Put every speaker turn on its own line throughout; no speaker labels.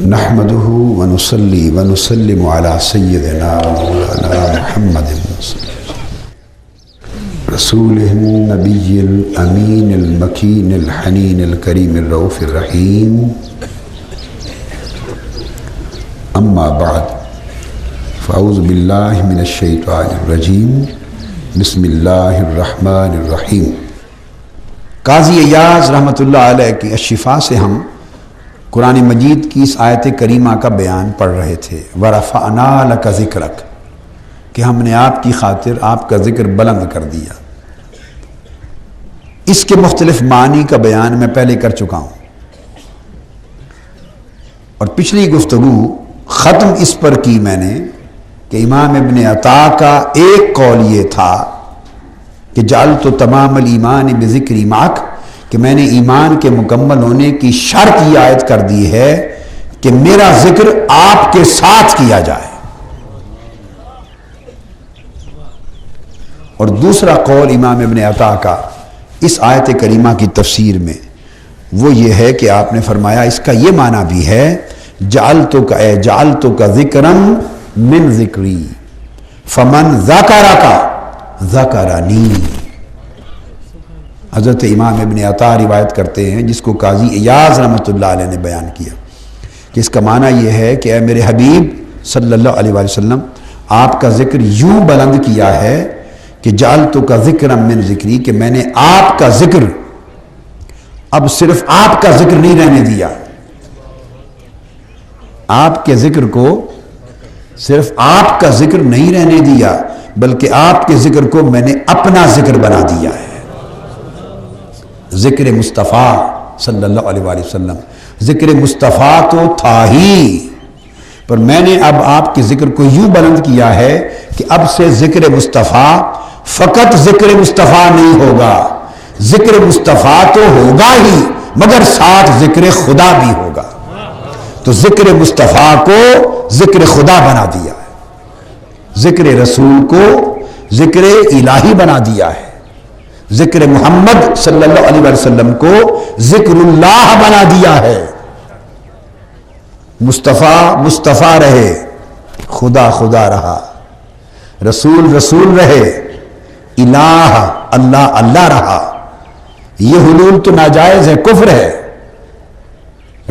نحمده ونصلي ونسلم على سيدنا ومولانا محمد رسوله النبي الأمين المكين الحنين الكريم الرؤوف الرحيم أما بعد فأعوذ بالله من الشيطان الرجيم بسم الله الرحمن الرحیم۔ قاضی ایاز رحمۃ اللہ علیہ کی الشفا سے ہم قرآن مجید کی اس آیت کریمہ کا بیان پڑھ رہے تھے، وَرَفَعْنَا لَكَ ذِكْرَكَ، کہ ہم نے آپ کی خاطر آپ کا ذکر بلند کر دیا۔ اس کے مختلف معنی کا بیان میں پہلے کر چکا ہوں، اور پچھلی گفتگو ختم اس پر کی میں نے کہ امام ابن عطا کا ایک قول یہ تھا کہ جعلت تمام الایمان بذکر معک، کہ میں نے ایمان کے مکمل ہونے کی شرط یہ عائد کر دی ہے کہ میرا ذکر آپ کے ساتھ کیا جائے۔ اور دوسرا قول امام ابن عطا کا اس آیت کریمہ کی تفسیر میں وہ یہ ہے کہ آپ نے فرمایا اس کا یہ معنی بھی ہے جعلتک ذکرا من ذکری فمن ذکرک ذکرنی۔ حضرت امام ابن عطا روایت کرتے ہیں، جس کو قاضی ایاز رحمۃ اللہ علیہ نے بیان کیا، کہ اس کا معنی یہ ہے کہ اے میرے حبیب صلی اللہ علیہ وسلم، آپ کا ذکر یوں بلند کیا ہے کہ جعلتک ذکرا من ذکری، کہ میں نے آپ کا ذکر اب صرف آپ کا ذکر نہیں رہنے دیا، آپ کے ذکر کو صرف آپ کا ذکر نہیں رہنے دیا، بلکہ آپ کے ذکر کو میں نے اپنا ذکر بنا دیا ہے۔ ذکر مصطفیٰ صلی اللہ علیہ وآلہ وسلم، ذکر مصطفیٰ تو تھا ہی، پر میں نے اب آپ کے ذکر کو یوں بلند کیا ہے کہ اب سے ذکر مصطفیٰ فقط ذکر مصطفیٰ نہیں ہوگا، ذکر مصطفیٰ تو ہوگا ہی مگر ساتھ ذکر خدا بھی ہوگا۔ تو ذکر مصطفیٰ کو ذکر خدا بنا دیا ہے، ذکر رسول کو ذکر الہی بنا دیا ہے، ذکر محمد صلی اللہ علیہ وسلم کو ذکر اللہ بنا دیا ہے۔ مصطفیٰ مصطفیٰ رہے، خدا خدا رہا، رسول رسول رہے، الہ اللہ اللہ رہا۔ یہ حلول تو ناجائز ہے، کفر ہے۔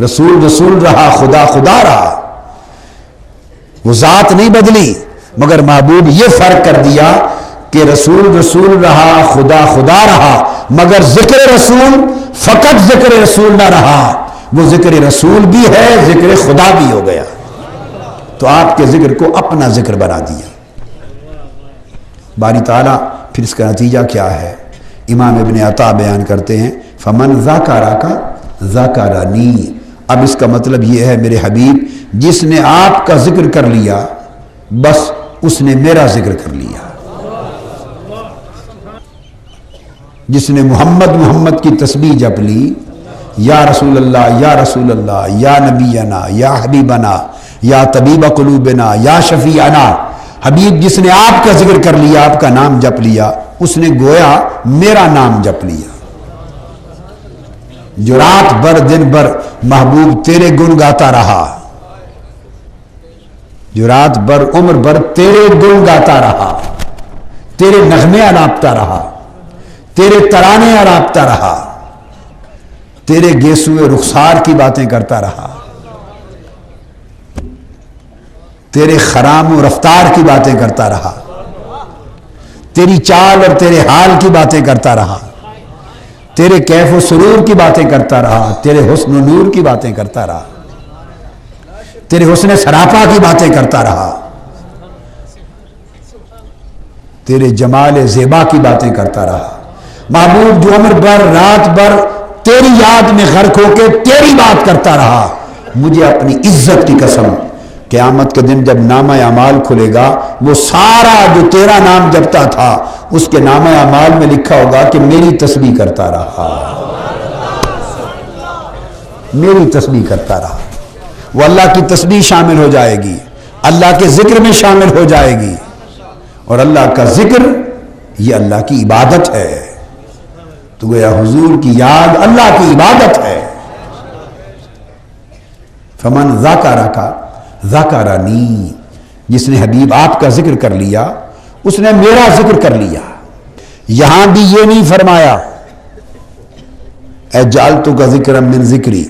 رسول رسول رہا، خدا خدا رہا، وہ ذات نہیں بدلی، مگر محبوب یہ فرق کر دیا کہ رسول رسول رہا، خدا خدا رہا، مگر ذکر رسول فقط ذکر رسول نہ رہا، وہ ذکر رسول بھی ہے، ذکر خدا بھی ہو گیا۔ تو آپ کے ذکر کو اپنا ذکر بنا دیا۔ باری تعالیٰ پھر اس کا نتیجہ کیا ہے؟ امام ابن عطا بیان کرتے ہیں، فمن ذکرک ذکرنی۔ اب اس کا مطلب یہ ہے میرے حبیب، جس نے آپ کا ذکر کر لیا بس اس نے میرا ذکر کر لیا۔ جس نے محمد محمد کی تسبیح جپ لی، یا رسول اللہ یا رسول اللہ، یا نبینا یا حبیبنا یا طبیب قلوبنا یا شفیعنا، حبیب جس نے آپ کا ذکر کر لیا، آپ کا نام جپ لیا، اس نے گویا میرا نام جپ لیا۔ جو رات بھر دن بھر محبوب تیرے گن گاتا رہا، جو رات بھر عمر بھر تیرے گن گاتا رہا، تیرے نغمے الاپتا رہا، تیرے ترانے الاپتا رہا، تیرے گیسوئے رخسار کی باتیں کرتا رہا، تیرے خرام و رفتار کی باتیں کرتا رہا، تیری چال اور تیرے حال کی باتیں کرتا رہا، تیرے کیف و سرور کی باتیں کرتا رہا، تیرے حسن و نور کی باتیں کرتا رہا، تیرے حسن سراپا کی باتیں کرتا رہا، تیرے جمال زیبا کی باتیں کرتا رہا۔ محبوب جو عمر بھر رات بھر تیری یاد میں غرق ہو کے تیری بات کرتا رہا، مجھے اپنی عزت کی قسم، قیامت کے دن جب نامہ اعمال کھلے گا، وہ سارا جو تیرا نام جپتا تھا اس کے نامہ اعمال میں لکھا ہوگا کہ میری تسبیح کرتا رہا، میری تسبیح کرتا رہا۔ وہ اللہ کی تسبیح شامل ہو جائے گی، اللہ کے ذکر میں شامل ہو جائے گی، اور اللہ کا ذکر یہ اللہ کی عبادت ہے۔ تو گویا حضور کی یاد اللہ کی عبادت ہے۔ فمن ذاکرکا ذاکرنی، جس نے حبیب آپ کا ذکر کر لیا اس نے میرا ذکر کر لیا۔ یہاں بھی یہ نہیں فرمایا اجعلتک ذکرا من ذکری،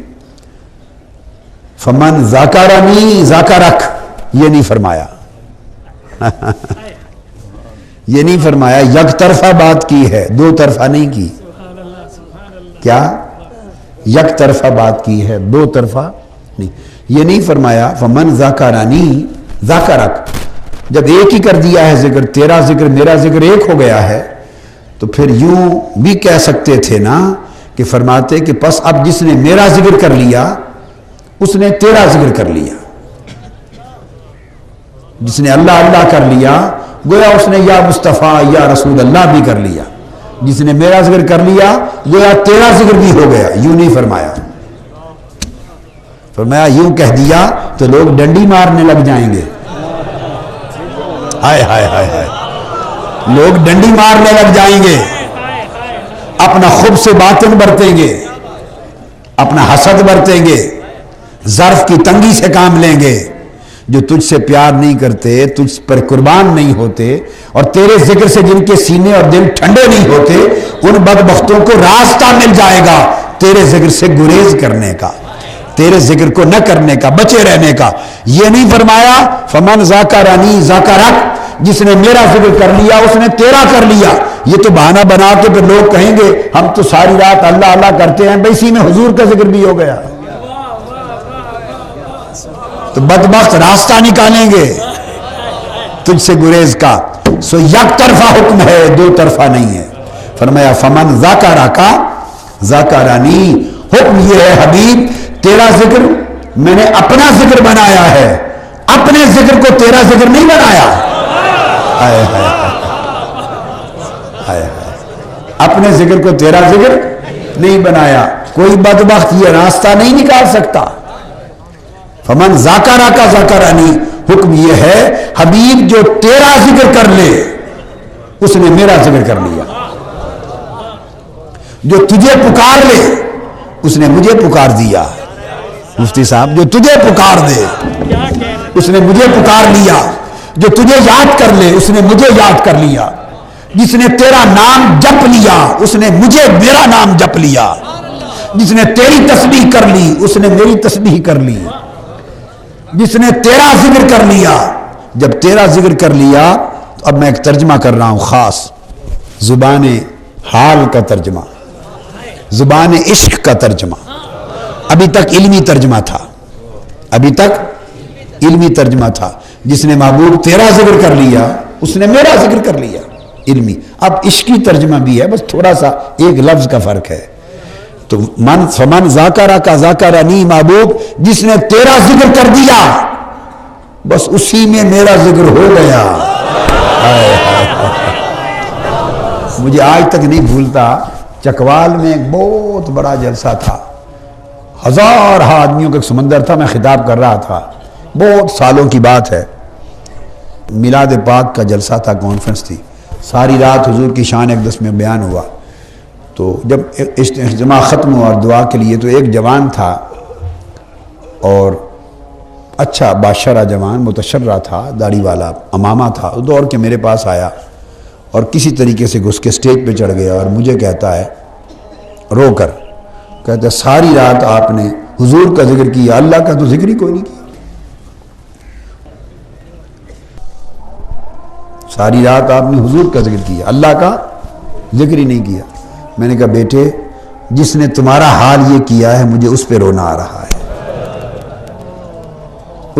فمن ذاکرنی ذاکرک، یہ نہیں فرمایا یہ نہیں فرمایا، یک طرفہ بات کی ہے، دو طرفہ نہیں کی۔ کیا یک طرفہ بات کی ہے، دو طرفہ نہیں۔ یہ نہیں فرمایا فمن ذاکرنی ذاکرک، جب ایک ہی کر دیا ہے ذکر، تیرا ذکر میرا ذکر ایک ہو گیا ہے، تو پھر یوں بھی کہہ سکتے تھے نا کہ فرماتے کہ پس اب جس نے میرا ذکر کر لیا اس نے تیرا ذکر کر لیا، جس نے اللہ اللہ کر لیا گویا اس نے یا مصطفیٰ یا رسول اللہ بھی کر لیا، جس نے میرا ذکر کر لیا گویا تیرا ذکر بھی ہو گیا۔ یوں نہیں فرمایا، فرمایا یوں کہہ دیا تو لوگ ڈنڈی مارنے لگ جائیں گے، ہائے ہائے ہائے ہائے، لوگ ڈنڈی مارنے لگ جائیں گے، اپنا خب سے باطن برتیں گے، اپنا حسد برتیں گے، ظرف کی تنگی سے کام لیں گے۔ جو تجھ سے پیار نہیں کرتے، تجھ پر قربان نہیں ہوتے، اور تیرے ذکر سے جن کے سینے اور دل ٹھنڈے نہیں ہوتے، ان بدبختوں کو راستہ مل جائے گا تیرے ذکر سے گریز کرنے کا، تیرے ذکر کو نہ کرنے کا، بچے رہنے کا۔ یہ نہیں فرمایا فمن ذاکرنی ذاکرک، جس نے میرا ذکر کر لیا اس نے تیرا کر لیا۔ یہ تو بہانہ بنا کے پھر لوگ کہیں گے ہم تو ساری رات اللہ اللہ کرتے ہیں، بھائی اسی میں حضور کا ذکر بھی ہو گیا، تو بدبخت راستہ نکالیں گے تجھ سے گریز کا۔ سو یک طرفہ حکم ہے، دو طرفہ نہیں ہے۔ فرمایا فمن ذاکرکا ذاکرنی، حکم یہ ہے حبیب تیرا ذکر میں نے اپنا ذکر بنایا ہے، اپنے ذکر کو تیرا ذکر نہیں بنایا۔ ہائے ہائے ہائے، اپنے ذکر کو تیرا ذکر نہیں بنایا۔ کوئی بدبخت یہ راستہ نہیں نکال سکتا۔ فمن ذاکرکا ذاکرنی، حکم یہ ہے حبیب جو تیرا ذکر کر لے اس نے میرا ذکر کر لیا، جو تجھے پکار لے اس نے مجھے پکار دیا۔ مفتی صاحب جو تجھے پکار دے اس نے مجھے پکار لیا، جو تجھے یاد کر لے اس نے مجھے یاد کر لیا، جس نے تیرا نام جپ لیا اس نے مجھے میرا نام جپ لیا، جس نے تیری تسبیح کر لی اس نے میری تسبیح کر لی، جس نے تیرا ذکر کر لیا۔ جب تیرا ذکر کر لیا تو اب میں ایک ترجمہ کر رہا ہوں خاص، زبان حال کا ترجمہ، زبان عشق کا ترجمہ۔ ابھی تک علمی ترجمہ تھا، ابھی تک علمی ترجمہ تھا، جس نے محبوب تیرا ذکر کر لیا اس نے میرا ذکر کر لیا، علمی۔ اب عشقی ترجمہ بھی ہے، بس تھوڑا سا ایک لفظ کا فرق ہے۔ تو فمن ذاکرکا ذاکرنی، محبوب جس نے تیرا ذکر کر دیا بس اسی میں میرا ذکر ہو گیا۔ مجھے آج تک نہیں بھولتا، چکوال میں ایک بہت بڑا جلسہ تھا، ہزار آدمیوں کا ایک سمندر تھا، میں خطاب کر رہا تھا، بہت سالوں کی بات ہے، میلاد پاک کا جلسہ تھا، کانفرنس تھی، ساری رات حضور کی شان اقدس میں بیان ہوا۔ تو جب اجتماع ختم ہوا اور دعا کے لیے، تو ایک جوان تھا اور اچھا باشرہ جوان، متشرہ تھا، داڑھی والا، امامہ تھا، دوڑ کے میرے پاس آیا اور کسی طریقے سے گھس کے اسٹیج پہ چڑھ گیا اور مجھے کہتا ہے رو کر، کہتا ہے ساری رات آپ نے حضور کا ذکر کیا، اللہ کا تو ذکر ہی کوئی نہیں کیا، ساری رات آپ نے حضور کا ذکر کیا، اللہ کا ذکر ہی نہیں کیا۔ میں نے کہا بیٹے جس نے تمہارا حال یہ کیا ہے مجھے اس پہ رونا آ رہا ہے۔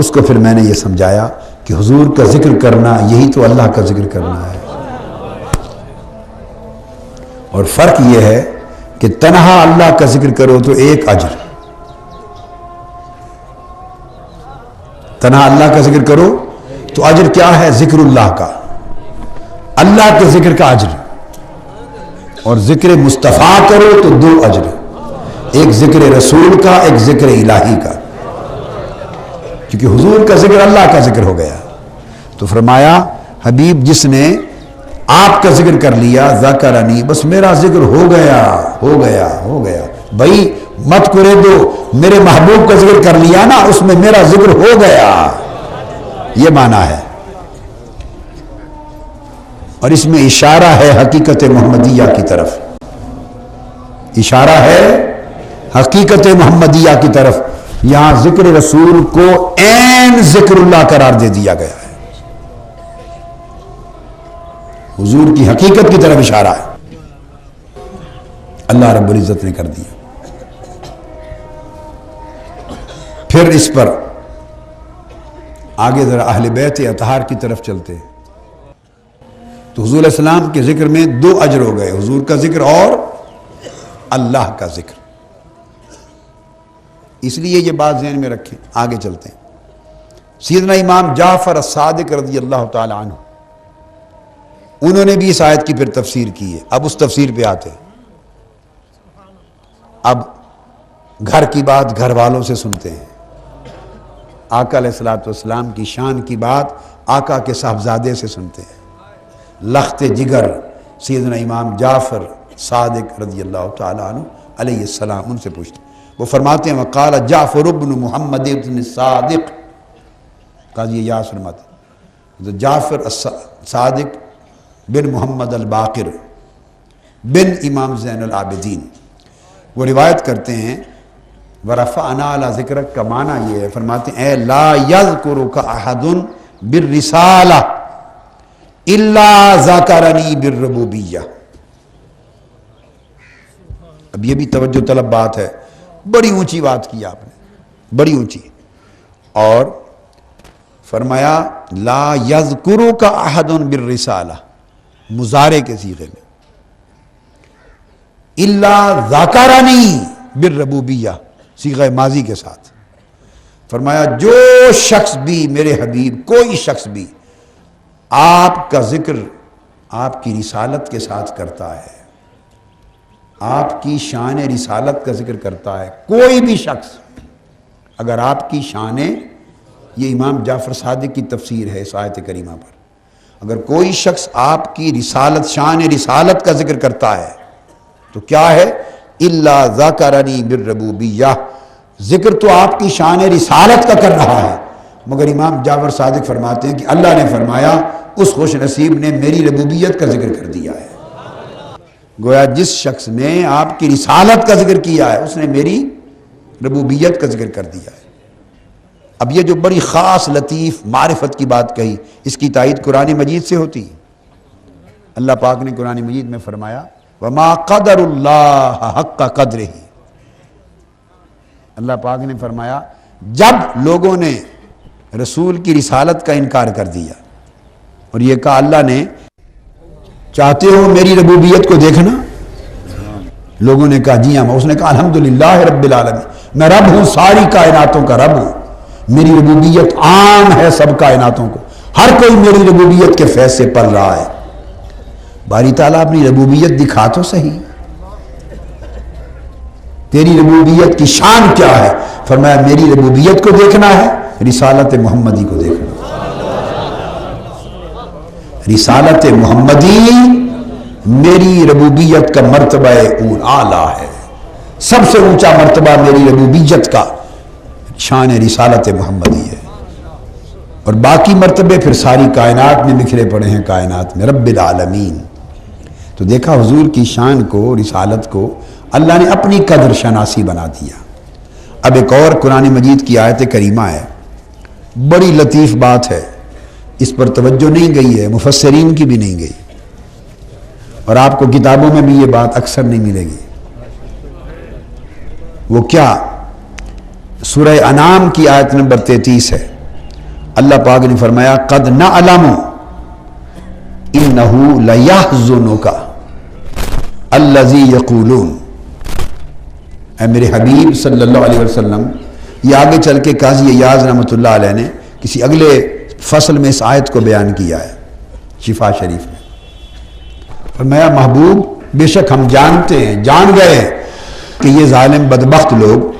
اس کو پھر میں نے یہ سمجھایا کہ حضور کا ذکر کرنا یہی تو اللہ کا ذکر کرنا ہے، اور فرق یہ ہے کہ تنہا اللہ کا ذکر کرو تو ایک اجر، تنہا اللہ کا ذکر کرو تو اجر کیا ہے؟ ذکر اللہ کا، اللہ کے ذکر کا اجر، اور ذکر مصطفیٰ کرو تو دو اجر، ایک ذکر رسول کا، ایک ذکر الہی کا، کیونکہ حضور کا ذکر اللہ کا ذکر ہو گیا۔ تو فرمایا حبیب جس نے آپ کا ذکر کر لیا ذاکرنی، بس میرا ذکر ہو گیا ہو گیا ہو گیا۔ بھائی مت کرے دو، میرے محبوب کا ذکر کر لیا نا، اس میں میرا ذکر ہو گیا، یہ معنی ہے۔ اور اس میں اشارہ ہے حقیقت محمدیہ کی طرف، اشارہ ہے حقیقت محمدیہ کی طرف۔ یہاں ذکر رسول کو عین ذکر اللہ قرار دے دیا گیا ہے، حضور کی حقیقت کی طرف اشارہ ہے، اللہ رب العزت نے کر دیا۔ پھر اس پر آگے ذرا اہل بیت اطہار کی طرف چلتے ہیں، تو حضور علیہ السلام کے ذکر میں دو اجر ہو گئے، حضور کا ذکر اور اللہ کا ذکر، اس لیے یہ بات ذہن میں رکھیں۔ آگے چلتے ہیں، سیدنا امام جعفر الصادق رضی اللہ تعالی عنہ، انہوں نے بھی اس آیت کی پھر تفسیر کی ہے۔ اب اس تفسیر پہ آتے ہیں، اب گھر کی بات گھر والوں سے سنتے ہیں، آقا علیہ الصلوۃ والسلام کی شان کی بات آقا کے صاحبزادے سے سنتے ہیں، لخت جگر سیدنا امام جعفر صادق رضی اللہ تعالیٰ عنہ علیہ السلام، ان سے پوچھتے ہیں۔ وہ فرماتے ہیں وقال جعفر ابن محمد ابن الصادق، قاضی یاس فرماتے ہیں جعفر صادق بن محمد الباقر بن امام زین العابدین، وہ روایت کرتے ہیں وَرَفَعْنَا عَلَى ذِكْرَكَ کا معنی یہ ہے، فرماتے ہیں اے لا يَذْكُرُكَ أَحَدٌ بِالرِّسَالَةِ إِلَّا ذَكَرَنِي بِالرُّبُوبِيَّةِ۔ اب یہ بھی توجہ طلب بات ہے، بڑی اونچی بات کی آپ نے، بڑی اونچی، اور فرمایا لا يَذْكُرُكَ أَحَدٌ بِالرِّسَالَةِ مضارع کے صیغے میں، إِلَّا ذَكَرَنِي بِالرُّبُوبِيَّةِ صیغہ ماضی کے ساتھ، فرمایا جو شخص بھی میرے حبیب، کوئی شخص بھی آپ کا ذکر آپ کی رسالت کے ساتھ کرتا ہے، آپ کی شان رسالت کا ذکر کرتا ہے، کوئی بھی شخص اگر آپ کی شان، یہ امام جعفر صادق کی تفسیر ہے اس آیت کریمہ پر، اگر کوئی شخص آپ کی رسالت، شان رسالت کا ذکر کرتا ہے تو کیا ہے؟ الا ذکرنی بالربوبیہ، ذکر تو آپ کی شان رسالت کا کر رہا ہے، مگر امام جعفر صادق فرماتے ہیں کہ اللہ نے فرمایا اس خوش نصیب نے میری ربوبیت کا ذکر کر دیا ہے، گویا جس شخص نے آپ کی رسالت کا ذکر کیا ہے اس نے میری ربوبیت کا ذکر کر دیا ہے۔ اب یہ جو بڑی خاص لطیف معرفت کی بات کہی، اس کی تائید قرآن مجید سے ہوتی ہے۔ اللہ پاک نے قرآن مجید میں فرمایا وَمَا قَدَرُ اللَّهَ حَقَّ قَدْرِهِ، اللہ پاک نے فرمایا جب لوگوں نے رسول کی رسالت کا انکار کر دیا اور یہ کہا اللہ نے چاہتے ہو میری ربوبیت کو دیکھنا، لوگوں نے کہا جی ہاں، اس نے کہا الحمدللہ رب العالمین، میں رب ہوں، ساری کائناتوں کا رب ہوں، میری ربوبیت عام ہے سب کائناتوں کو، ہر کوئی میری ربوبیت کے فیض سے پل رہا ہے۔ باری تعالیٰ اپنی ربوبیت دکھا تو صحیح، تیری ربوبیت کی شان کیا ہے؟ فرمایا میری ربوبیت کو دیکھنا ہے، رسالت محمدی کو دیکھنا ہے۔ رسالت محمدی میری ربوبیت کا مرتبہ اعلیٰ ہے، سب سے اونچا مرتبہ میری ربوبیت کا شان رسالت محمدی ہے، اور باقی مرتبے پھر ساری کائنات میں بکھرے پڑے ہیں، کائنات میں رب العالمین۔ تو دیکھا حضور کی شان کو، رسالت کو اللہ نے اپنی قدر شناسی بنا دیا۔ اب ایک اور قرآن مجید کی آیت کریمہ ہے، بڑی لطیف بات ہے، اس پر توجہ نہیں گئی ہے، مفسرین کی بھی نہیں گئی، اور آپ کو کتابوں میں بھی یہ بات اکثر نہیں ملے گی۔ وہ کیا؟ سورہ انعام کی آیت نمبر 33 ہے، اللہ پاک نے فرمایا قد نعلم انہ لیحزنک الذی یقولون، اے میرے حبیب صلی اللہ علیہ وسلم، یہ آگے چل کے قاضی ایاز رحمۃ اللہ علیہ نے کسی اگلے فصل میں اس آیت کو بیان کیا ہے شفا شریف میں، فرمایا محبوب بے شک ہم جانتے ہیں، جان گئے کہ یہ ظالم بدبخت لوگ،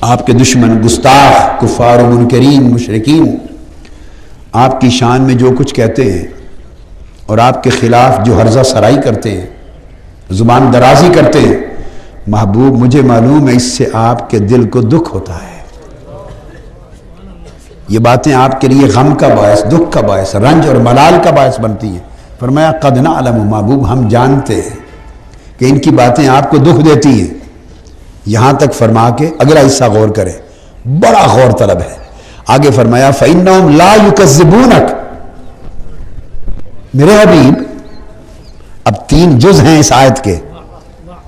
آپ کے دشمن، گستاخ، کفار و منکرین، مشرکین، آپ کی شان میں جو کچھ کہتے ہیں اور آپ کے خلاف جو ہرزہ سرائی کرتے ہیں، زبان درازی کرتے ہیں، محبوب مجھے معلوم ہے اس سے آپ کے دل کو دکھ ہوتا ہے، یہ باتیں آپ کے لیے غم کا باعث، دکھ کا باعث، رنج اور ملال کا باعث بنتی ہیں۔ فرمایا قد نعلم، محبوب ہم جانتے ہیں کہ ان کی باتیں آپ کو دکھ دیتی ہیں۔ یہاں تک فرما کے اگلا حصہ غور کریں، بڑا غور طلب ہے۔ آگے فرمایا فَإِنَّهُمْ لَا يُكَذِّبُونَكَ، میرے حبیب، اب 3 جز ہیں اس آیت کے،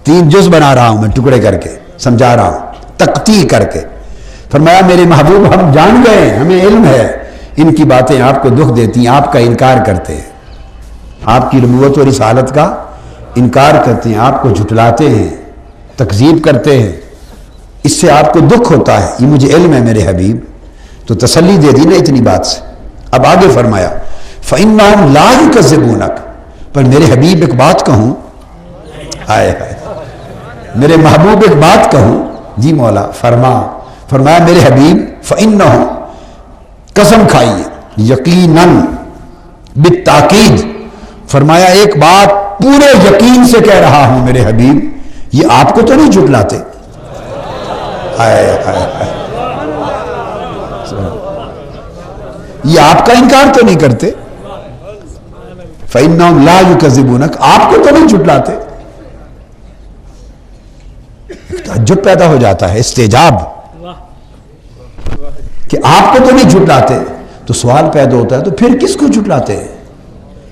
3 جز بنا رہا ہوں میں ٹکڑے کر کے، سمجھا رہا ہوں تقطیع کر کے۔ فرمایا میرے محبوب ہم جان گئے، ہمیں علم ہے ان کی باتیں آپ کو دکھ دیتی ہیں، آپ کا انکار کرتے ہیں، آپ کی نبوت اور رسالت کا انکار کرتے ہیں، آپ کو جھٹلاتے ہیں، تکذیب کرتے ہیں، اس سے آپ کو دکھ ہوتا ہے، یہ مجھے علم ہے میرے حبیب۔ تو تسلی دے دی نا اتنی بات سے۔ اب آگے فرمایا فَإِنَّهُمْ لَا يُكَذِّبُونَكَ، پر میرے حبیب ایک بات کہوں، ہائے ہائے، میرے محبوب ایک بات کہوں، جی مولا فرمایا میرے حبیب فَإِنَّهُمْ، قسم کھائیے، یقیناً، بالتاکید، فرمایا ایک بات پورے یقین سے کہہ رہا ہوں میرے حبیب، یہ آپ کو تو نہیں جھٹلاتے؟ ہائے ہائے ہائے، یہ آپ کا انکار تو نہیں کرتے؟ فَإِنَّهُمْ لَا يُكَذِّبُونَكَ، آپ کو تو نہیں جھٹلاتے؟ تعجب پیدا ہو جاتا ہے، استعجاب، کہ آپ کو تو نہیں جھٹلاتے۔ تو سوال پیدا ہوتا ہے تو پھر کس کو جھٹلاتے ہیں،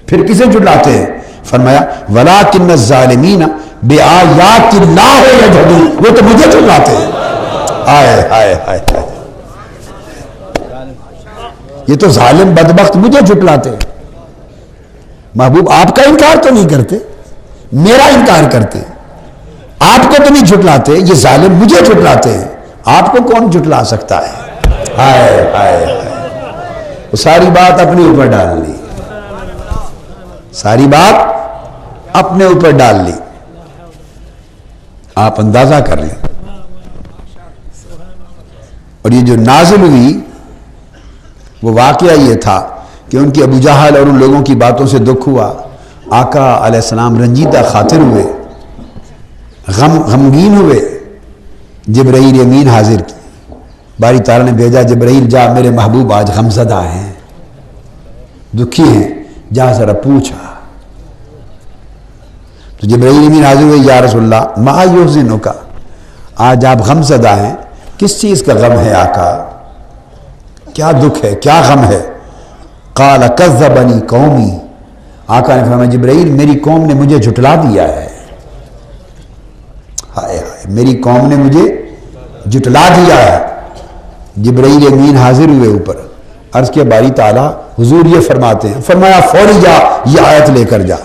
پھر کسے جھٹلاتے ہیں؟ فرمایا وَلَٰكِنَّ الظَّالِمِينَ بِآيَاتِ اللَّهِ يَجْحَدُونَ، وہ تو مجھے جھٹلاتے ہیں۔ ہائے ہائے ہائے ہائے، یہ تو ظالم بدبخت مجھے جھٹلاتے ہیں۔ محبوب آپ کا انکار تو نہیں کرتے، میرا انکار کرتے، آپ کو تو نہیں جھٹلاتے، یہ ظالم مجھے جھٹلاتے ہیں، آپ کو کون جھٹلا سکتا ہے؟ ہائے ہائے ہائے، وہ ساری بات اپنے اوپر ڈال لی، ساری بات اپنے اوپر ڈال لی۔ آپ اندازہ کر لیں، اور یہ جو نازل ہوئی وہ واقعہ یہ تھا کہ ان کی ابو جہل اور ان لوگوں کی باتوں سے دکھ ہوا، آقا علیہ السلام رنجیدہ خاطر ہوئے، غمگین ہوئے، جبرائیل امین حاضر کی، باری تعالیٰ نے بھیجا جبرائیل جا میرے محبوب آج غمزدہ ہیں، دکھی ہیں، جا ذرا پوچھا۔ تو جبرائیل امین حاضر ہوئے، یا رسول اللہ ما یحزنک، آج آپ غمزدہ ہیں، کس چیز کا غم ہے آقا، کیا دکھ ہے، کیا غم ہے؟ قال کذبنی قومی، آقا نے فرمایا جبرائیل میری قوم نے مجھے جھٹلا دیا ہے، ہائے ہائے، میری قوم نے مجھے جھٹلا دیا ہے۔ جبرائیل امین حاضر ہوئے اوپر، عرض کیا باری تعالیٰ حضور یہ فرماتے ہیں، فرمایا فوری جا یہ آیت لے کر جا،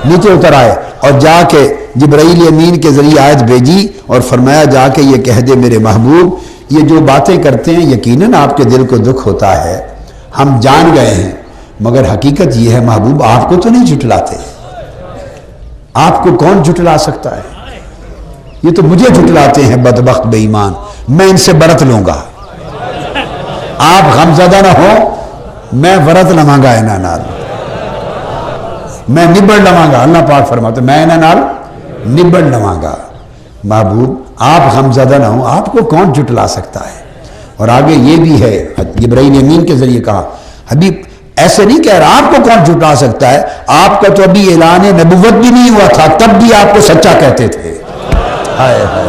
نیچے اتر آئے اور جا کے جبرائیل امین کے ذریعے آیت بھیجی اور فرمایا جا کے یہ کہہ دے میرے محبوب یہ جو باتیں کرتے ہیں یقیناً آپ کے دل کو دکھ ہوتا ہے، ہم جان گئے ہیں، مگر حقیقت یہ ہے محبوب آپ کو تو نہیں جھٹلاتے، آپ کو کون جھٹلا سکتا ہے؟ یہ تو مجھے جھٹلاتے ہیں بدبخت بے ایمان، میں ان سے برت لوں گا، آپ غمزدہ نہ ہو، میں ورت لواں گا انہاں نال، میں نبڑ لواں گا، اللہ پاک فرماتے میں انہاں نال نبڑ لواں گا۔ محبوب آپ غمزدہ نہ ہوں، آپ کو کون جھٹلا سکتا ہے؟ اور آگے یہ بھی ہے، جبرائیل امین کے ذریعے کہا حبیب ایسے نہیں کہہ رہا آپ کو کون جھٹلا سکتا ہے، آپ کا تو ابھی اعلان نبوت بھی نہیں ہوا تھا، تب بھی آپ کو سچا کہتے تھے، ہائے ہائے،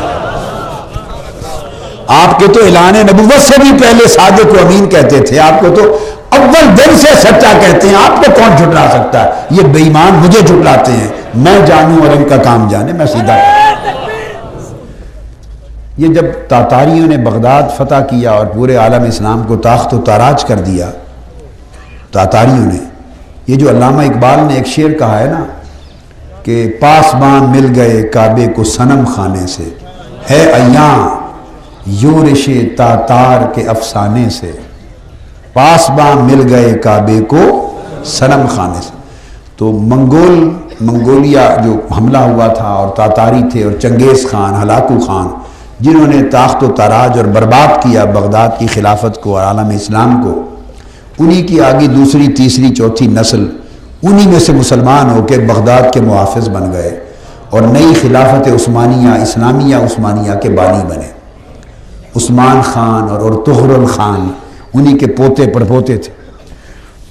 آپ کے تو اعلان نبوت سے بھی پہلے صادق و امین کہتے تھے، آپ کو تو اول دن سے سچا کہتے ہیں، آپ کو کون جھٹلا سکتا ہے؟ یہ بے ایمان مجھے جھٹلاتے ہیں، میں جانوں اور ان کا کام جانے، میں سیدھا۔ یہ جب تاتاریوں نے بغداد فتح کیا اور پورے عالم اسلام کو تاخت و تاراج کر دیا، تاتاریوں نے، یہ جو علامہ اقبال نے ایک شعر کہا ہے نا کہ پاسبان مل گئے کعبے کو صنم خانے سے، ہے ایاں یورش تاتار کے افسانے سے، پاسبان مل گئے کعبے کو صنم خانے سے۔ تو منگولیا جو حملہ ہوا تھا اور تاتاری تھے اور چنگیز خان، ہلاکو خان، جنہوں نے تاخت و تاراج اور برباد کیا بغداد کی خلافت کو اور عالم اسلام کو، انہی کی آگے دوسری تیسری چوتھی نسل انہی میں سے مسلمان ہو کے بغداد کے محافظ بن گئے اور نئی خلافت عثمانیہ اسلامیہ عثمانیہ کے بانی بنے۔ عثمان خان اور ارطغرل خان انہی کے پوتے پڑپوتے تھے۔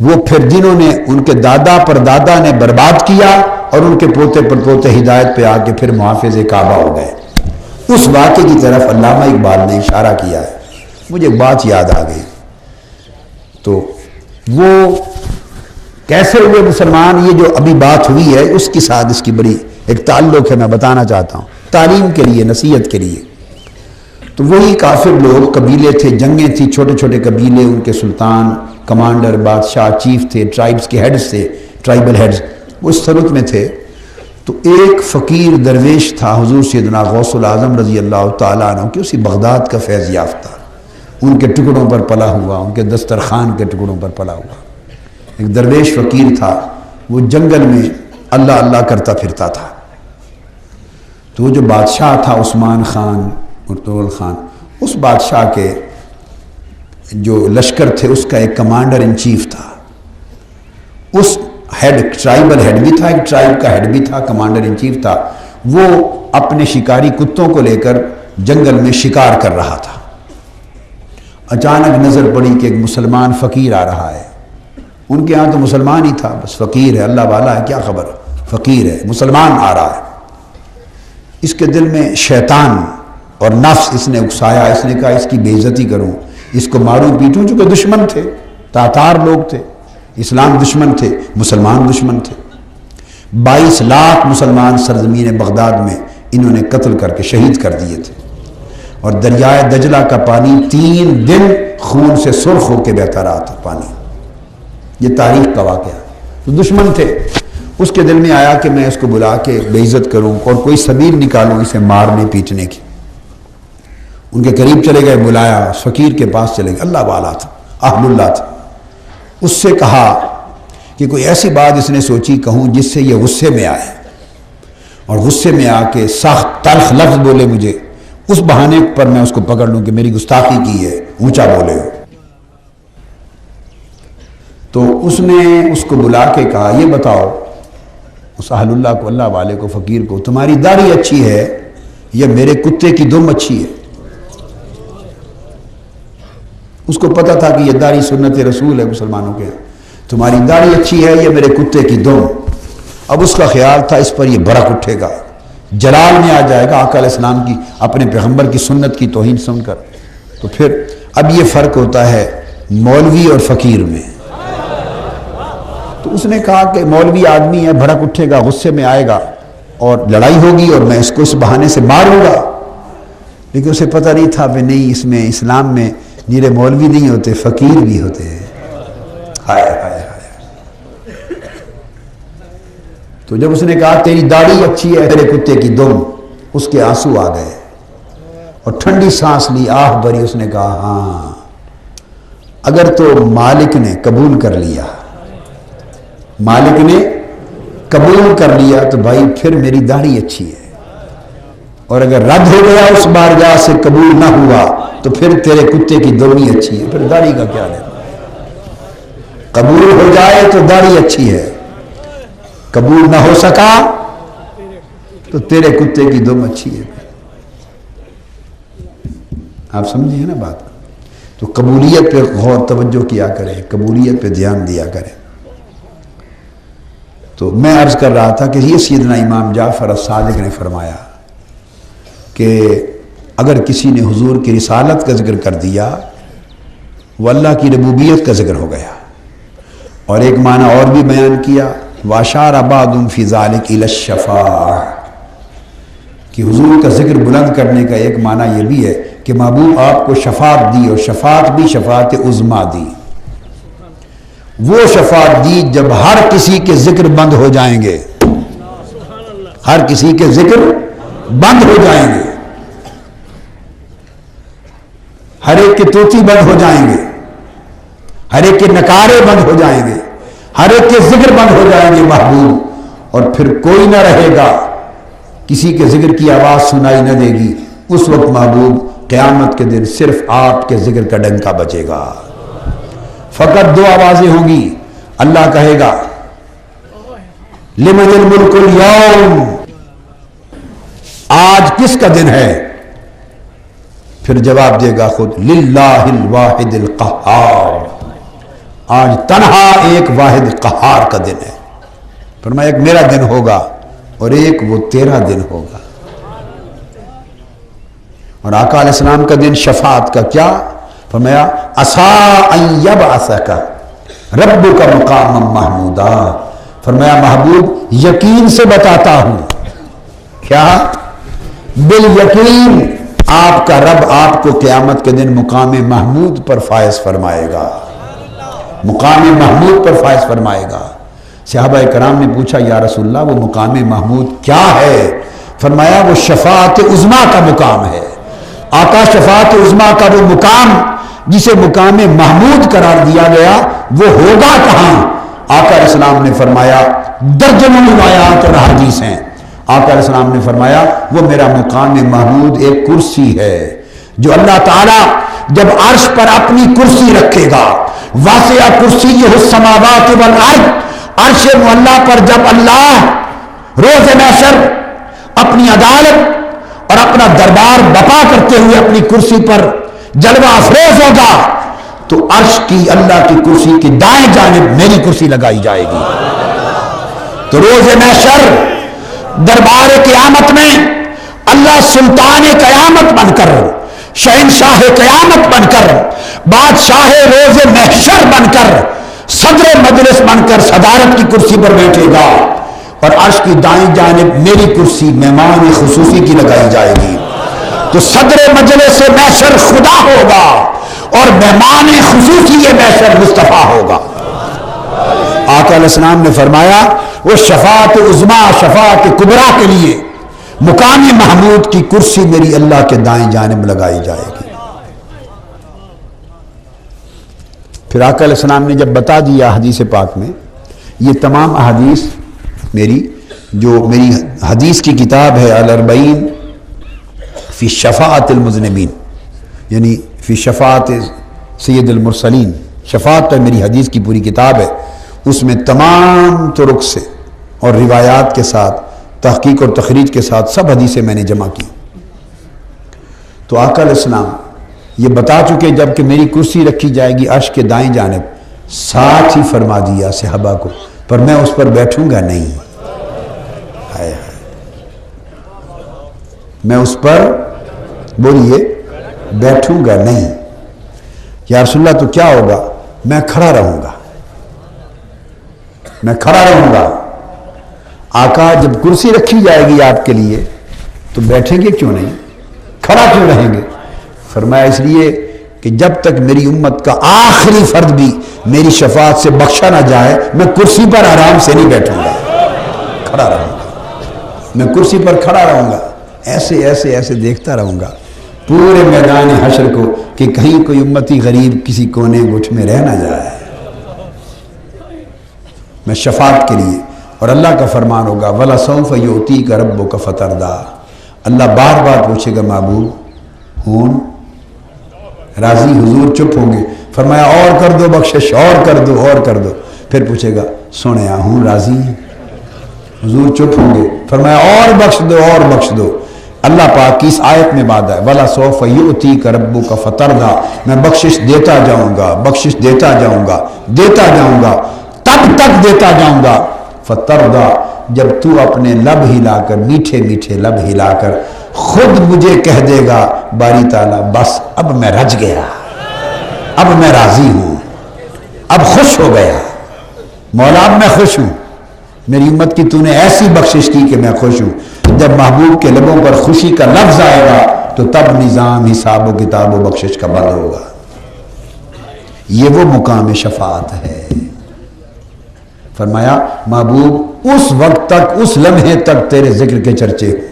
وہ پھر جنہوں نے ان کے دادا پردادا نے برباد کیا اور ان کے پوتے پڑپوتے ہدایت پہ آ کے پھر محافظ کعبہ ہو گئے، اس واقعے کی طرف علامہ اقبال نے اشارہ کیا ہے۔ مجھے ایک بات یاد آ گئی، تو وہ کیسے ہوئے مسلمان، یہ جو ابھی بات ہوئی ہے اس کے ساتھ اس کی بڑی ایک تعلق ہے، میں بتانا چاہتا ہوں تعلیم کے لیے، نصیحت کے لیے۔ تو وہی کافر لوگ، قبیلے تھے، جنگیں تھیں، چھوٹے چھوٹے قبیلے، ان کے سلطان، کمانڈر، بادشاہ، چیف تھے، ٹرائبز کے ہیڈز تھے، ٹرائبل ہیڈز، وہ اس صورت میں تھے۔ تو ایک فقیر درویش تھا، حضور سیدنا غوث العظم رضی اللہ تعالیٰ عنہ کی اسی بغداد کا فیض یافتہ، ان کے ٹکڑوں پر پلا ہوا، ان کے دسترخوان کے ٹکڑوں پر پلا ہوا ایک درویش فقیر تھا۔ وہ جنگل میں اللہ اللہ کرتا پھرتا تھا۔ تو وہ جو بادشاہ تھا عثمان خان ارطغرل خان، اس بادشاہ کے جو لشکر تھے اس کا ایک کمانڈر ان چیف تھا، اس ہیڈ، ٹرائبل ہیڈ بھی تھا، ایک ٹرائب کا ہیڈ بھی تھا، کمانڈر ان چیف تھا۔ وہ اپنے شکاری کتوں کو لے کر جنگل میں شکار کر رہا تھا۔ اچانک نظر پڑی کہ ایک مسلمان فقیر آ رہا ہے۔ ان کے ہاں تو مسلمان ہی تھا، بس فقیر ہے، اللہ والا ہے، کیا خبر، فقیر ہے، مسلمان آ رہا ہے۔ اس کے دل میں شیطان اور نفس اس نے اکسایا، اس نے کہا اس کی بے عزتی کروں، اس کو ماروں پیٹوں، چونکہ دشمن تھے، تاتار لوگ تھے، اسلام دشمن تھے، مسلمان دشمن تھے۔ 22 لاکھ مسلمان سرزمین بغداد میں انہوں نے قتل کر کے شہید کر دیے تھے، اور دریائے دجلہ کا پانی 3 دن خون سے سرخ ہو کے بہتا رہا تھا پانی۔ یہ تاریخ کا واقعہ، تو دشمن تھے۔ اس کے دل میں آیا کہ میں اس کو بلا کے بے عزت کروں اور کوئی سبیل نکالوں اسے مارنے پیٹنے کی۔ ان کے قریب چلے گئے، بلایا، فقیر کے پاس چلے گئے، اللہ والا تھا، اہل اللہ تھا۔ اس سے کہا کہ کوئی ایسی بات اس نے سوچی کہوں جس سے یہ غصے میں آئے، اور غصے میں آ کے سخت تلخ لفظ بولے مجھے، اس بہانے پر میں اس کو پکڑ لوں کہ میری گستاخی کی ہے، اونچا بولے ہو۔ تو اس نے اس کو بلا کے کہا یہ بتاؤ، اس اہل اللہ کو، اللہ والے کو، فقیر کو، تمہاری داڑھی اچھی ہے یا میرے کتے کی دم اچھی ہے؟ اس کو پتا تھا کہ یہ داڑھی سنت رسول ہے مسلمانوں کے، تمہاری داڑھی اچھی ہے یا میرے کتے کی دم؟ اب اس کا خیال تھا اس پر یہ برق اٹھے گا، جلال میں آ جائے گا آقا علیہ السلام کی، اپنے پیغمبر کی سنت کی توہین سن کر۔ تو پھر اب یہ فرق ہوتا ہے مولوی اور فقیر میں۔ تو اس نے کہا کہ مولوی آدمی ہے، بھڑک اٹھے گا، غصے میں آئے گا اور لڑائی ہوگی اور میں اس کو اس بہانے سے ماروں گا۔ لیکن اسے پتہ نہیں تھا کہ نہیں، اس میں اسلام میں نیرے مولوی نہیں ہوتے، فقیر بھی ہوتے ہیں۔ ہائے ہائے ہائے۔ تو جب اس نے کہا تیری داڑھی اچھی ہے، تیرے کتے کی دم، اس کے آنسو آ گئے اور ٹھنڈی سانس لی، آہ بھری۔ اس نے کہا ہاں، اگر تو مالک نے قبول کر لیا، مالک نے قبول کر لیا تو بھائی پھر میری داڑھی اچھی ہے، اور اگر رد ہو گیا اس بارگاہ سے، قبول نہ ہوا تو پھر تیرے کتے کی داڑھی اچھی ہے، پھر داڑھی کا کیا ہے؟ قبول ہو جائے تو داڑھی اچھی ہے، قبول نہ ہو سکا تو تیرے کتے کی دم اچھی ہے۔ آپ سمجھے ہیں نا بات؟ تو قبولیت پہ غور توجہ کیا کریں، قبولیت پہ دھیان دیا کریں۔ تو میں عرض کر رہا تھا کہ یہ سیدنا امام جعفر الصادق نے فرمایا کہ اگر کسی نے حضور کی رسالت کا ذکر کر دیا وہ اللہ کی ربوبیت کا ذکر ہو گیا، اور ایک معنی اور بھی بیان کیا، وَأَشَارَ بَعْضُهُمْ فِي ذَلِكَ إِلَى الشَّفَاعَةِ، کہ حضور کا ذکر بلند کرنے کا ایک معنی یہ بھی ہے کہ محبوب آپ کو شفاعت دی، اور شفاعت بھی شفاعت عظمیٰ دی، وہ شفاعت دی جب ہر کسی کے ذکر بند ہو جائیں گے، ہر کسی کے ذکر بند ہو جائیں گے، ہر ایک کے طوطی بند ہو جائیں گے، ہر ایک کے نکارے بند ہو جائیں گے، ہر ایک کے ذکر بند ہو جائیں گے محبوب، اور پھر کوئی نہ رہے گا، کسی کے ذکر کی آواز سنائی نہ دے گی۔ اس وقت محبوب قیامت کے دن صرف آپ کے ذکر کا ڈنکا بچے گا، فقط 2 آوازیں ہوں گی، اللہ کہے گا لمن الملک اليوم، آج کس کا دن ہے؟ پھر جواب دے گا خود، للہ الواحد القہار، آج تنہا ایک واحد قہار کا دن ہے۔ فرمایا ایک میرا دن ہوگا اور ایک وہ تیرا دن ہوگا۔ اور آقا علیہ السلام کا دن شفاعت کا کیا؟ فرمایا عسیٰ ان یبعثک ربک مقاما محمودا۔ فرمایا محبوب یقین سے بتاتا ہوں، کیا؟ بالیقین آپ کا رب آپ کو قیامت کے دن مقام محمود پر فائز فرمائے گا، مقام محمود پر فائز فرمائے گا۔ صحابہ کرام نے پوچھا یا رسول اللہ وہ مقام محمود کیا ہے؟ فرمایا وہ شفاعت عظمیٰ کا مقام ہے۔ آقا شفاعت عظمیٰ کا وہ مقام جسے مقام محمود قرار دیا گیا وہ ہوگا کہاں؟ آقا علیہ السلام نے فرمایا درجنوں روایات اور حدیث ہیں، آقا علیہ السلام نے فرمایا وہ میرا مقام محمود ایک کرسی ہے جو اللہ تعالیٰ جب عرش پر اپنی کرسی رکھے گا، واسع کرسیہ السماوات والارض، عرش معلیٰ پر جب اللہ روز محشر اپنی عدالت اور اپنا دربار بپا کرتے ہوئے اپنی کرسی پر جلوہ افروز ہوگا تو عرش کی اللہ کی کرسی کی دائیں جانب میری کرسی لگائی جائے گی۔ تو روز محشر دربار قیامت میں اللہ سلطان قیامت بن کر، شہنشاہ قیامت بن کر، بادشاہ روز محشر بن کر، صدر مجلس بن کر صدارت کی کرسی پر بیٹھے گا اور عرش کی دائیں جانب میری کرسی مہمان خصوصی کی لگائی جائے گی۔ تو صدر مجلس محشر خدا ہوگا اور مہمان خصوصی محشر مصطفیٰ ہوگا۔ آقا علیہ السلام نے فرمایا وہ شفاعت عظمیٰ شفاعت کبریٰ کے لیے مقام محمود کی کرسی میری اللہ کے دائیں جانب لگائی جائے گی۔ پھر آقا علیہ السلام نے جب بتا دیا حدیث پاک میں، یہ تمام احادیث میری حدیث کی کتاب ہے الاربعین فی شفاعت المذنبین، یعنی فی شفاعت سید المرسلین، شفاعت پر میری حدیث کی پوری کتاب ہے، اس میں تمام طرق سے اور روایات کے ساتھ تحقیق اور تخریج کے ساتھ سب حدیثیں میں نے جمع کی۔ تو آقا علیہ السلام یہ بتا چکے جب کہ میری کرسی رکھی جائے گی عرش کے دائیں جانب، ساتھ ہی فرما دیا صحابہ کو پر میں اس پر بیٹھوں گا نہیں، ہائے ہائے، میں اس پر بولیے بیٹھوں گا نہیں۔ یا رسول اللہ تو کیا ہوگا؟ میں کھڑا رہوں گا، میں کھڑا رہوں گا۔ آقا جب کرسی رکھی جائے گی آپ کے لیے تو بیٹھیں گے کیوں نہیں، کھڑا کیوں رہیں گے؟ فرمایا اس لیے کہ جب تک میری امت کا آخری فرد بھی میری شفاعت سے بخشا نہ جائے میں کرسی پر آرام سے نہیں بیٹھوں گا، کھڑا رہوں گا، میں کرسی پر کھڑا رہوں گا، ایسے ایسے ایسے دیکھتا رہوں گا پورے میدان حشر کو کہ کہیں کوئی امتی غریب کسی کونے گوٹھ میں رہ نہ جائے۔ میں شفاعت کے لیے، اور اللہ کا فرمان ہوگا وَلَسَوْفَ يُؤْتِيكَ رَبُّكَ فَتَرْضَىٰ، اللہ بار بار پوچھے گا محبوب ہون راضی؟ حضور چپ ہوں گے، فرمایا اور کر دو بخشش، اور کر دو، اور کر دو، پھر پوچھے گا سونے ہوں راضی؟ حضور چپ ہوں گے، فرمایا اور بخش دو، اور بخش دو۔ اللہ پاک کی اس آیت میں وعدہ ہے وَلَسَوْفَ يُؤْتِيكَ رَبُّكَ فَتَرْضَىٰ، میں بخشش دیتا جاؤں گا، بخشش دیتا جاؤں گا، دیتا جاؤں گا، تب تک دیتا جاؤں گا فَتَرْضَىٰ، جب تو اپنے لب ہلا کر، میٹھے میٹھے لب ہلا کر خود مجھے کہہ دے گا باری تعالیٰ بس اب میں رج گیا، اب میں راضی ہوں، اب خوش ہو گیا، مولا اب میں خوش ہوں، میری امت کی تو نے ایسی بخشش کی کہ میں خوش ہوں۔ جب محبوب کے لبوں پر خوشی کا لفظ آئے گا تو تب نظام حساب و کتاب و بخشش کا بند ہوگا۔ یہ وہ مقام شفاعت ہے۔ فرمایا محبوب اس وقت تک، اس لمحے تک تیرے ذکر کے چرچے ہوں گے،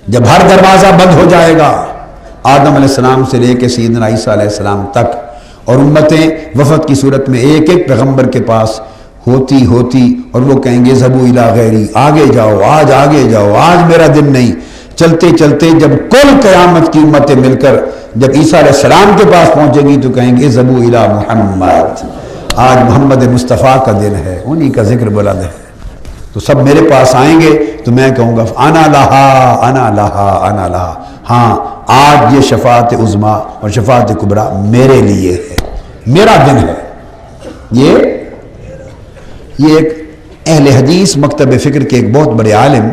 جب ہر دروازہ بند ہو جائے گا آدم علیہ السلام سے لے کے سیدنا عیسیٰ علیہ السلام تک، اور امتیں وفد کی صورت میں ایک ایک پیغمبر کے پاس ہوتی ہوتی اور وہ کہیں گے ذبو الی غیری، آگے جاؤ، آج آگے جاؤ، آج میرا دن نہیں، چلتے چلتے جب کل قیامت کی امتیں مل کر جب عیسیٰ علیہ السلام کے پاس پہنچے گی تو کہیں گے ذبو الی محمد، آج محمد مصطفیٰ کا دن ہے، انہی کا ذکر بلند ہے۔ تو سب میرے پاس آئیں گے تو میں کہوں گا انا لہا انا لہا انا لہا، ہاں آج یہ شفاعت عظمیٰ اور شفاعت کبریٰ میرے لیے ہے، میرا دن ہے۔ یہ ایک اہل حدیث مکتب فکر کے ایک بہت بڑے عالم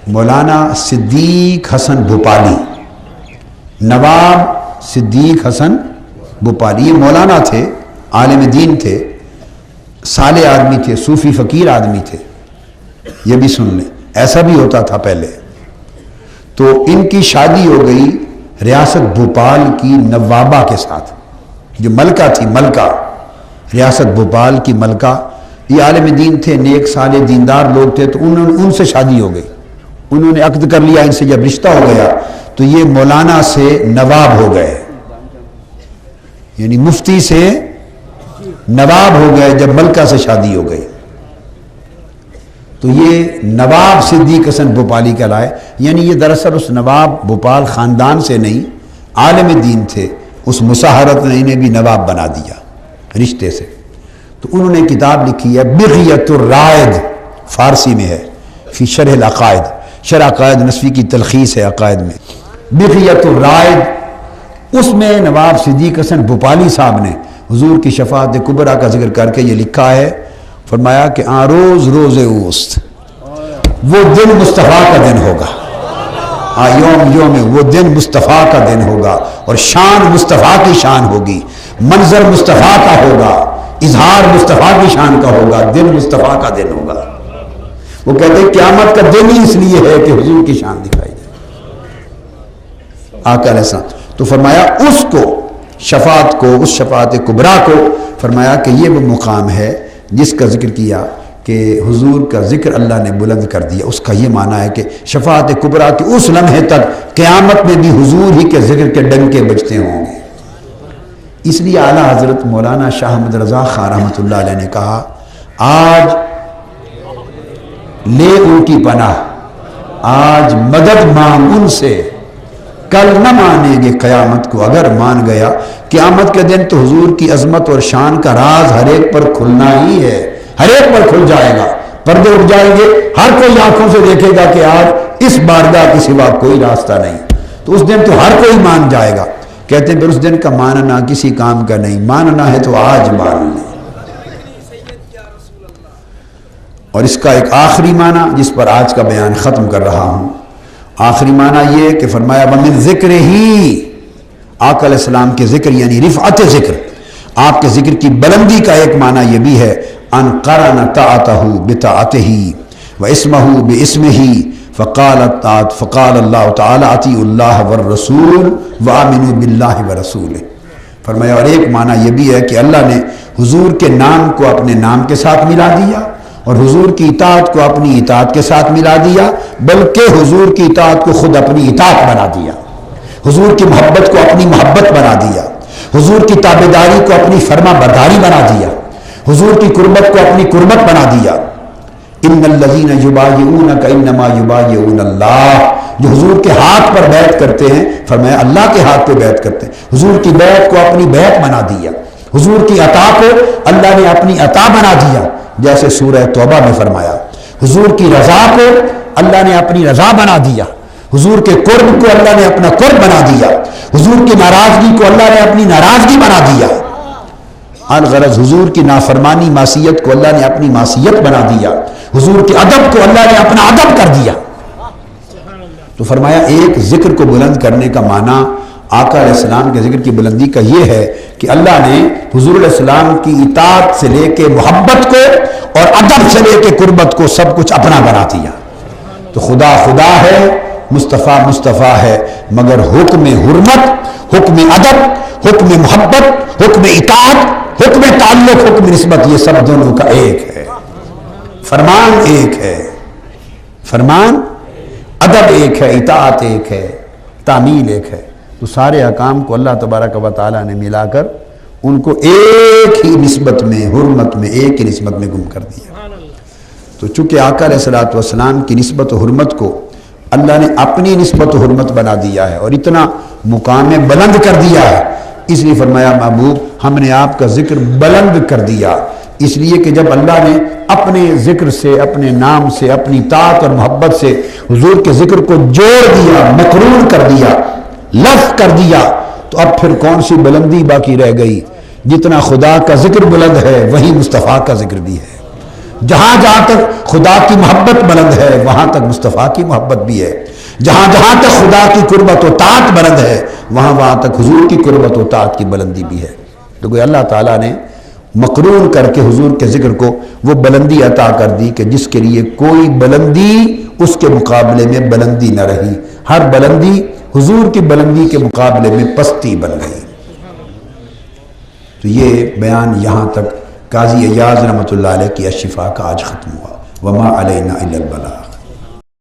مولانا صدیق حسن بھوپالی، نواب صدیق حسن بھوپالی، یہ مولانا تھے، عالم دین تھے، صالح آدمی تھے، صوفی فقیر آدمی تھے۔ یہ بھی سن لیں، ایسا بھی ہوتا تھا پہلے۔ تو ان کی شادی ہو گئی ریاست بھوپال کی نوابہ کے ساتھ، جو ملکہ تھی، ملکہ ریاست بھوپال کی ملکہ، یہ عالم دین تھے، نیک صالح دیندار لوگ تھے، تو ان سے شادی ہو گئی، انہوں نے عقد کر لیا، ان سے جب رشتہ ہو گیا تو یہ مولانا سے نواب ہو گئے، یعنی مفتی سے نواب ہو گئے جب ملکہ سے شادی ہو گئی۔ تو یہ نواب صدیق حسن بھوپالی کہلائے، یعنی یہ دراصل اس نواب بھوپال خاندان سے نہیں، عالم دین تھے، اس مساہرت نے انہیں بھی نواب بنا دیا رشتے سے۔ تو انہوں نے کتاب لکھی ہے بغیۃ الرائد، فارسی میں ہے، فی شرح العقائد، شرح عقائد نسوی کی تلخیص ہے عقائد میں، بغیۃ الرائد، اس میں نواب صدیق حسن بھوپالی صاحب نے حضور کی شفاعت کبریٰ کا ذکر کر کے یہ لکھا ہے، فرمایا کہ روز روز اوست، وہ دن مصطفیٰ کا دن ہوگا، یوم وہ دن مصطفیٰ کا دن ہوگا، اور شان مصطفیٰ کی شان ہوگی، منظر مصطفیٰ کا ہوگا، اظہار مصطفیٰ کی شان کا ہوگا، دن مصطفیٰ کا دن ہوگا۔ وہ کہتے ہیں قیامت کا دن ہی اس لیے ہے کہ حضور کی شان دکھائی جائے، آقا علیہ السلام۔ تو فرمایا اس کو، شفاعت کو، اس شفاعت کبریٰ کو، فرمایا کہ یہ وہ مقام ہے جس کا ذکر کیا کہ حضور کا ذکر اللہ نے بلند کر دیا۔ اس کا یہ معنی ہے کہ شفاعت کبریٰ کے اس لمحے تک قیامت میں بھی حضور ہی کے ذکر کے ڈنکے بجتے ہوں گے۔ اس لیے اعلیٰ حضرت مولانا شاہ احمد رضا خان رحمۃ اللہ علیہ نے کہا، آج لے ان کی پناہ، آج مدد مانگ ان سے، کل نہ مانیں گے قیامت کو، اگر مان گیا قیامت کے دن تو حضور کی عظمت اور شان کا راز ہر ایک پر کھلنا ہی ہے، ہر ایک پر کھل جائے گا، پردے اٹھ جائیں گے، ہر کوئی آنکھوں سے دیکھے گا کہ آج اس بارگاہ کے سوا کوئی راستہ نہیں، تو اس دن تو ہر کوئی مان جائے گا۔ کہتے ہیں پھر اس دن کا ماننا کسی کام کا نہیں، ماننا ہے تو آج مان لیں۔ اور اس کا ایک آخری معنی جس پر آج کا بیان ختم کر رہا ہوں، آخری معنی یہ کہ فرمایا وَمِن ذکر ہی، آقا علیہ السلام کے ذکر یعنی رفعت ذکر، آپ کے ذکر کی بلندی کا ایک معنی یہ بھی ہے، ان قرن طاعتہ بطاعتہ واسمہ باسمہ، فقال اللہ تعالی اطیعوا اللہ والرسول وآمنوا باللہ ورسولہ۔ فرمایا اور ایک معنی یہ بھی ہے کہ اللہ نے حضور کے نام کو اپنے نام کے ساتھ ملا دیا، اور حضور کی اطاعت کو اپنی اطاعت کے ساتھ ملا دیا، بلکہ حضور کی اطاعت کو خود اپنی اطاعت بنا دیا، حضور کی محبت کو اپنی محبت بنا دیا، حضور کی تابعداری کو اپنی فرما برداری بنا دیا، حضور کی قربت کو اپنی قربت بنا دیا۔ ان الذین یبایعونک انما یبایعون اللہ، جو حضور کے ہاتھ پر بیعت کرتے ہیں، فرمایا اللہ کے ہاتھ پہ بیعت کرتے ہیں، حضور کی بیعت کو اپنی بیعت بنا دیا، حضور کی عطا کو اللہ نے اپنی عطا بنا دیا، جیسے سورہ توبہ میں فرمایا، حضور کی رضا کو اللہ نے اپنی رضا بنا دیا، حضور کے قرب کو اللہ نے اپنا قرب بنا دیا، حضور کی ناراضگی کو اللہ نے اپنی ناراضگی بنا دیا، الغرض حضور کی نافرمانی معصیت کو اللہ نے اپنی معصیت بنا دیا، حضور کے ادب کو اللہ نے اپنا ادب کر دیا۔ تو فرمایا ایک ذکر کو بلند کرنے کا معنی آقا علیہ السلام کے ذکر کی بلندی کا یہ ہے کہ اللہ نے حضور علیہ السلام کی اطاعت سے لے کے محبت کو اور ادب سے لے کے قربت کو سب کچھ اپنا بنا دیا۔ تو خدا خدا ہے، مصطفیٰ مصطفیٰ ہے، مگر حکم حرمت، حکم ادب، حکم محبت، حکم اطاعت، حکم تعلق، حکم نسبت، یہ سب دونوں کا ایک ہے، فرمان ایک ہے، فرمان ادب ایک ہے، اطاعت ایک ہے، تعمیل ایک ہے۔ تو سارے احکام کو اللہ تبارک و تعالیٰ نے ملا کر ان کو ایک ہی نسبت میں، حرمت میں، ایک ہی نسبت میں گم کر دیا۔ تو چونکہ آقا علیہ السلام کی نسبت و حرمت کو اللہ نے اپنی نسبت و حرمت بنا دیا ہے اور اتنا مقام بلند کر دیا ہے، اس لیے فرمایا محبوب ہم نے آپ کا ذکر بلند کر دیا، اس لیے کہ جب اللہ نے اپنے ذکر سے، اپنے نام سے، اپنی طاعت اور محبت سے حضور کے ذکر کو جوڑ دیا، مقرون کر دیا، لف کر دیا، تو اب پھر کون سی بلندی باقی رہ گئی؟ جتنا خدا کا ذکر بلند ہے وہی مصطفیٰ کا ذکر بھی ہے۔ جہاں جہاں تک خدا کی محبت بلند ہے وہاں تک مصطفیٰ کی محبت بھی ہے، جہاں جہاں تک خدا کی قربت و طاعت بلند ہے وہاں وہاں تک حضور کی قربت و طاعت کی بلندی بھی ہے۔ تو کوئی اللہ تعالیٰ نے مقرون کر کے حضور کے ذکر کو وہ بلندی عطا کر دی کہ جس کے لیے کوئی بلندی اس کے مقابلے میں بلندی نہ رہی، ہر بلندی حضور کی بلندی کے مقابلے میں پستی بن گئی۔ تو یہ بیان یہاں تک قاضی ایاز رحمۃ اللہ علیہ کی الشفا کا آج ختم ہوا۔ وما علینا الا البلاغ۔